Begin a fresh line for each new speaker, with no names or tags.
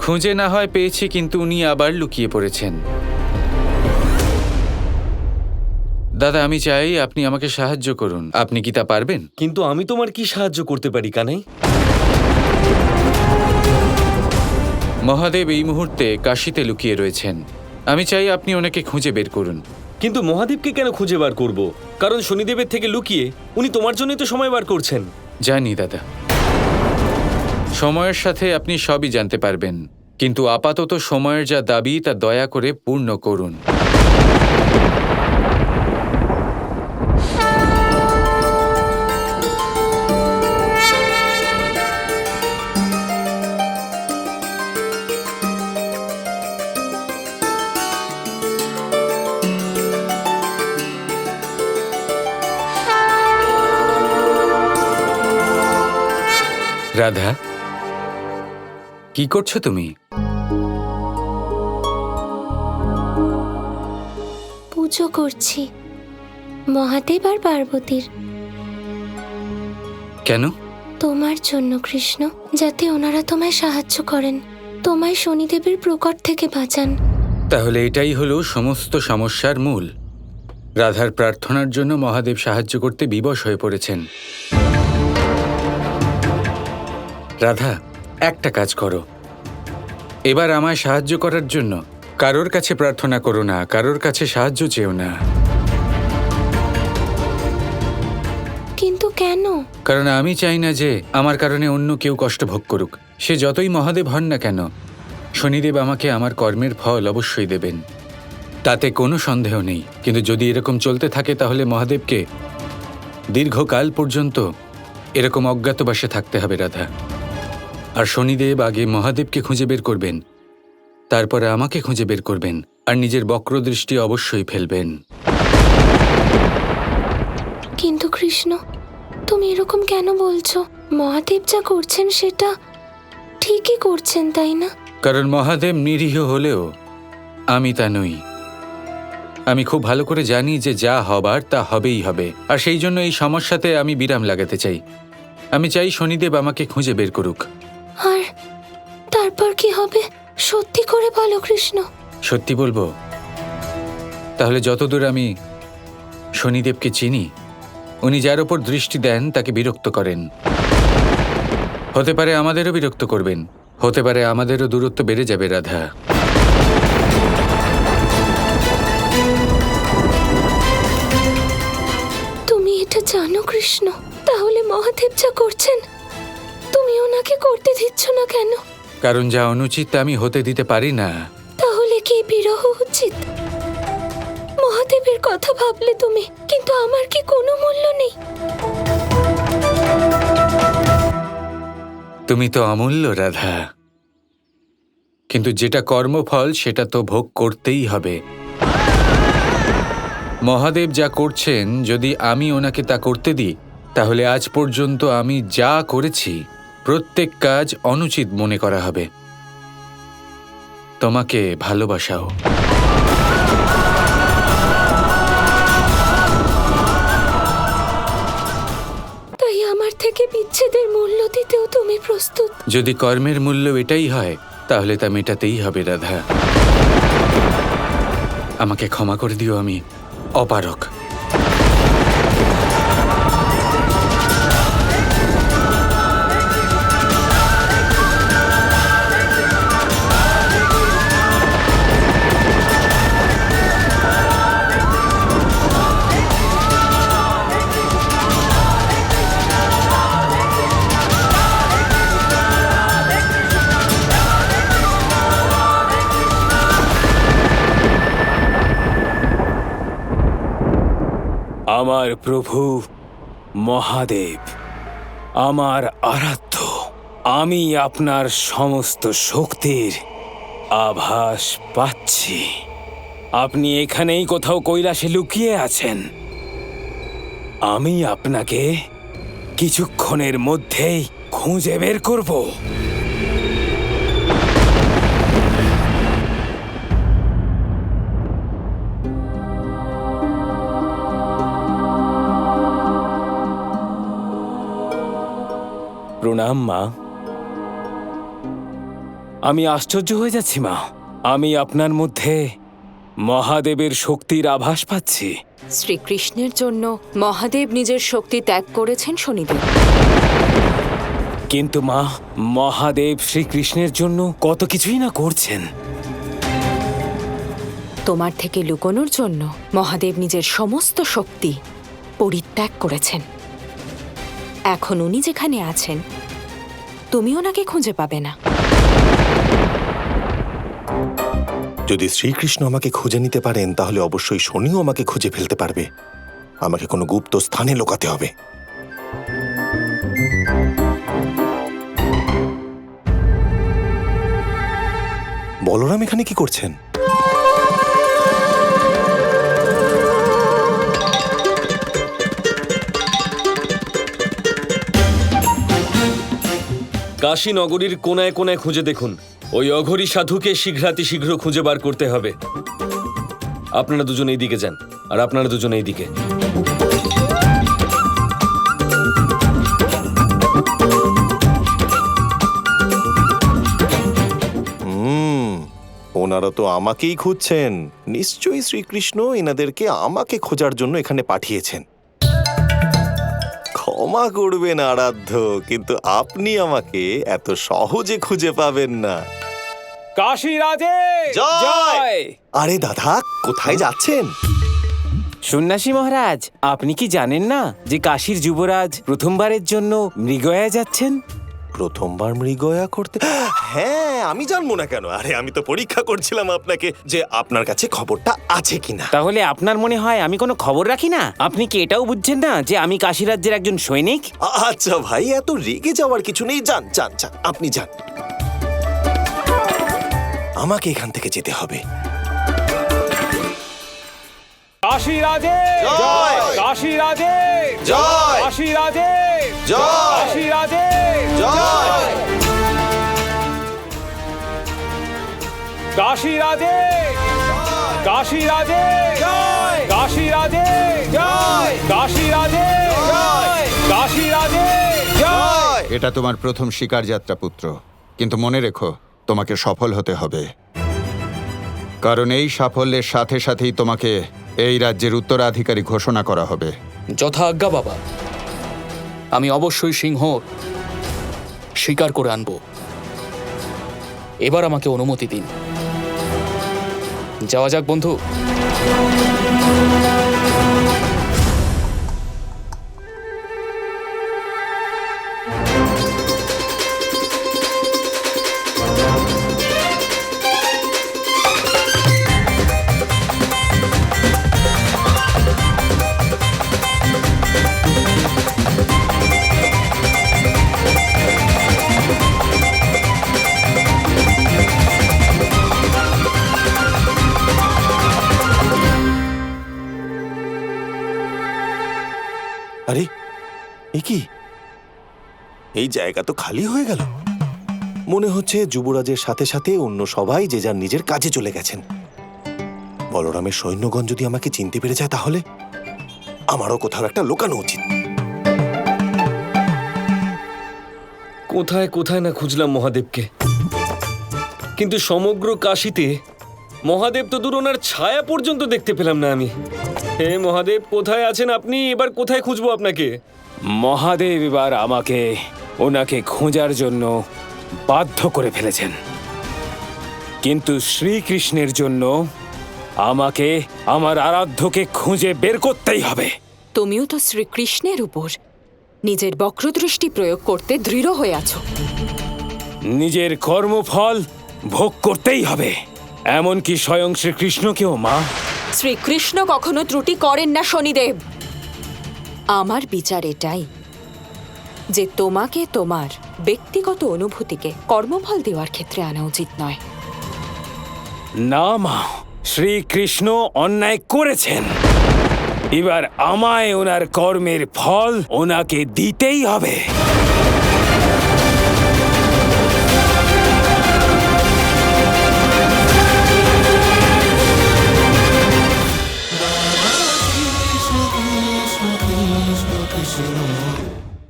খুঁজে না হয় পেয়েছি, কিন্তু উনি আবার লুকিয়ে পড়েছেন। দাদা, আমি চাই আপনি আমাকে সাহায্য করুন। আপনি কি তা পারবেন?
কিন্তু আমি তোমার কি সাহায্য করতে পারি কানাই?
মহাদেব এই মুহূর্তে কাশীতে লুকিয়ে রয়েছেন। আমি চাই আপনি ওনাকে খুঁজে বের করুন।
কিন্তু মহাদেবকে কেন খুঁজে বার করব? কারণ শনিদেবের থেকে লুকিয়ে উনি তোমার জন্যই তো সময় বার করছেন।
জানি দাদা, সময়ের সাথে আপনি সবই জানতে পারবেন, কিন্তু আপাতত সময়ের যা দাবি তা দয়া করে পূর্ণ করুন। রাধা, কি করছো তুমি?
পুজো করছি মহাদেব আর পার্বতীর।
কেন?
তোমার জন্য কৃষ্ণ, যাতে ওনারা তোমায় সাহায্য করেন, তোমায় শনিদেবের প্রকট থেকে বাঁচান।
তাহলে এটাই হলো সমস্ত সমস্যার মূল। রাধার প্রার্থনার জন্য মহাদেব সাহায্য করতে বিবশ হয়ে পড়েছেন। রাধা, একটা কাজ করো, এবার আমায় সাহায্য করার জন্য কারোর কাছে প্রার্থনা করো না, কারোর কাছে সাহায্য চেও না।
কিন্তু কেন?
কারণ আমি চাই না যে আমার কারণে অন্য কেউ কষ্ট ভোগ করুক। সে যতই মহাদেব হন না কেন, শনিদেব আমাকে আমার কর্মের ফল অবশ্যই দেবেন, তাতে কোনো সন্দেহ নেই। কিন্তু যদি এরকম চলতে থাকে তাহলে মহাদেবকে দীর্ঘকাল পর্যন্ত এরকম অজ্ঞাতবাসে থাকতে হবে রাধা। আর শনিদেব আগে মহাদেবকে খুঁজে বের করবেন, তারপরে আমাকে খুঁজে বের করবেন, আর নিজের বক্রদৃষ্টি অবশ্যই ফেলবেন।
কিন্তু কৃষ্ণ, তুমি এরকম কেন বলছো? মহাদেব যা করছেন সেটা ঠিকই করছেন, তাই না?
কারণ মহাদেব নিরীহ হলেও আমি তা নই। আমি খুব ভালো করে জানি যে যা হবার তা হবেই হবে, আর সেই জন্য এই সমস্যাতে আমি বিরাম লাগাতে চাই। আমি চাই শনিদেব আমাকে খুঁজে বের করুক।
আর তারপর কি হবে? সত্যি করে বলো কৃষ্ণ।
সত্যি বলবো? তাহলে যতদূর আমি শনিদেবকে চিনি, উনি যার ওপর দৃষ্টি দেন তাকে বিরক্ত করেন। হতে পারে আমাদেরও বিরক্ত করবেন, হতে পারে আমাদেরও দূরত্ব বেড়ে যাবে রাধা।
তুমি এটা জানো কৃষ্ণ? তাহলে মহাদেব যা করছেন তুমি ওনাকে করতে দিচ্ছ না কেন?
কারণ যা অনুচিত তা আমি হতে দিতে পারি না।
তাহলে কি বিরহ উচিত? মহাদেবের কথা ভাবলে তুমি, কিন্তু আমার কি কোনো মূল্য নেই?
তুমি তো অমূল্য রাধা, কিন্তু যেটা কর্মফল সেটা তো ভোগ করতেই হবে। মহাদেব যা করছেন, যদি আমি ওনাকে তা করতে দিই, তাহলে আজ পর্যন্ত আমি যা করেছি প্রত্যেক কাজ অনুচিত মনে করা হবে। তোমাকে ভালোবাসাও।
তাই আমার থেকে বিচ্ছেদের মূল্য দিতেও তুমি প্রস্তুত?
যদি কর্মের মূল্য এটাই হয়, তাহলে তা মেটাতেই হবে রাধা। আমাকে ক্ষমা করে দিও, আমি অপারক।
আমার প্রভু মহাদেব, আমার আরাধ্য, আমি আপনার সমস্ত শক্তির আভাস পাচ্ছি। আপনি এখানেই কোথাও কৈলাসে লুকিয়ে আছেন। আমি আপনাকে কিছুক্ষণের মধ্যেই খুঁজে বের করব। প্রণাম মা। আমি আশ্চর্য হয়ে যাচ্ছি মা। আমি আপনার মধ্যে মহাদেবের শক্তির আভাস পাচ্ছি।
শ্রীকৃষ্ণের জন্য মহাদেব নিজের শক্তি ত্যাগ করেছেন শনিদেব।
কিন্তু মা, মহাদেব শ্রীকৃষ্ণের জন্য কত কিছুই না করছেন।
তোমার থেকে লুকোনোর জন্য মহাদেব নিজের সমস্ত শক্তি পরিত্যাগ করেছেন। এখন উনি যেখানে আছেন, তুমি ওনাকে খুঁজে পাবে না।
যদি শ্রীকৃষ্ণ আমাকে খুঁজে নিতে পারেন তাহলে অবশ্যই শনিও আমাকে খুঁজে ফেলতে পারবে। আমাকে কোনো গুপ্ত স্থানে লুকাতে হবে। বলরাম এখানে কি করছেন?
কাশী নগরীর কোনায় কোনায় খুঁজে দেখুন। ওই অঘরী সাধুকে শীঘ্র খুঁজে বার করতে হবে। আপনারা দুজন এই দিকে যান, আর আপনারা দুজন এই দিকে।
ওনারা তো আমাকেই খুঁজছেন। নিশ্চয়ই শ্রীকৃষ্ণ এনাদেরকে আমাকে খোঁজার জন্য এখানে পাঠিয়েছেন। ক্ষমা করবেন আরাধ্য, কিন্তু আপনি আমাকে এত সহজে খুঁজে পাবেন না।
কাশীরাজে
জয়! আরে দাদা, কোথায় যাচ্ছেন?
সন্ন্যাসী মহারাজ, আপনি কি জানেন না যে কাশীর যুবরাজ প্রথমবারের জন্য মৃগয়া যাচ্ছেন?
প্রথমবার মৃগয়া করতে? হ্যাঁ, আমি জানবো না কেন? আরে আমি তো পরীক্ষা করছিলাম আপনাকে যে আপনার কাছে খবরটা আছে কিনা।
তাহলে আপনার মনে হয় আমি কোনো খবর রাখি না? আপনি কি এটাও বুঝছেন না যে আমি কাশী রাজ্যের একজন সৈনিক?
আচ্ছা ভাই, এত রেগে যাওয়ার কিছু নেই। যান যান যান, আপনি যান। আমাকে এখান থেকে যেতে হবে।
কাশীরাজে
জয়!
কাশীরাজে
জয়!
কাশীরাজে
জয়!
কাশীরাজে
জয়!
কাশীরাজে কাশীরাজে কাশীরাজে কাশীরাজে কাশীরাজে
জয়!
এটা তোমার প্রথম শিকার যাত্রা পুত্র, কিন্তু মনে রেখো তোমাকে সফল হতে হবে, কারণ এই সাফল্যের সাথে সাথেই তোমাকে এই রাজ্যের উত্তরাধিকারী ঘোষণা করা হবে।
যথা আজ্ঞা বাবা, আমি অবশ্যই সিংহ শিকার করে আনব। এবার আমাকে অনুমতি দিন। যাওয়া যাক বন্ধু।
আরে এ কি? এই জায়গা তো খালি হয়ে গেল। মনে হচ্ছে যুবরাজের সাথে সাথে অন্য সবাই যে যার নিজের কাজে চলে গেছেন। বলরামের সৈন্যগণ যদি আমাকে চিনতে পেরে যায় তাহলে আমারও কোথাও একটা লুকানো উচিত।
কোথায় কোথায় না খুঁজলাম মহাদেবকে, কিন্তু সমগ্র কাশীতে মহাদেব তো দূর, ওনার ছায়া পর্যন্ত দেখতে পেলাম না আমি। হে মহাদেব, কোথায় আছেন আপনি? এবার কোথায় খুঁজবো আপনাকে?
মহাদেব এবার আমাকে ওনাকে খোঁজার জন্য বাধ্য করে ফেলেছেন, কিন্তু শ্রীকৃষ্ণের জন্য আমাকে আমার আরাধ্যকে খুঁজে বের করতেই হবে।
তুমিও তো শ্রীকৃষ্ণের উপর নিজের বক্রদৃষ্টি প্রয়োগ করতে দৃঢ় হয়ে আছো।
নিজের কর্মফল ভোগ করতেই হবে, এমনকি স্বয়ং শ্রীকৃষ্ণকেও মা।
শ্রীকৃষ্ণ কখনো ত্রুটি করেন না শনিদেব। আমার বিচার এটাই যে তোমাকে তোমার ব্যক্তিগত অনুভূতিকে কর্মফল দেওয়ার ক্ষেত্রে আনা উচিত নয়।
না মা, শ্রীকৃষ্ণ অন্যায় করেছেন, এবার আমায় ওনার কর্মের ফল ওনাকে দিতেই হবে।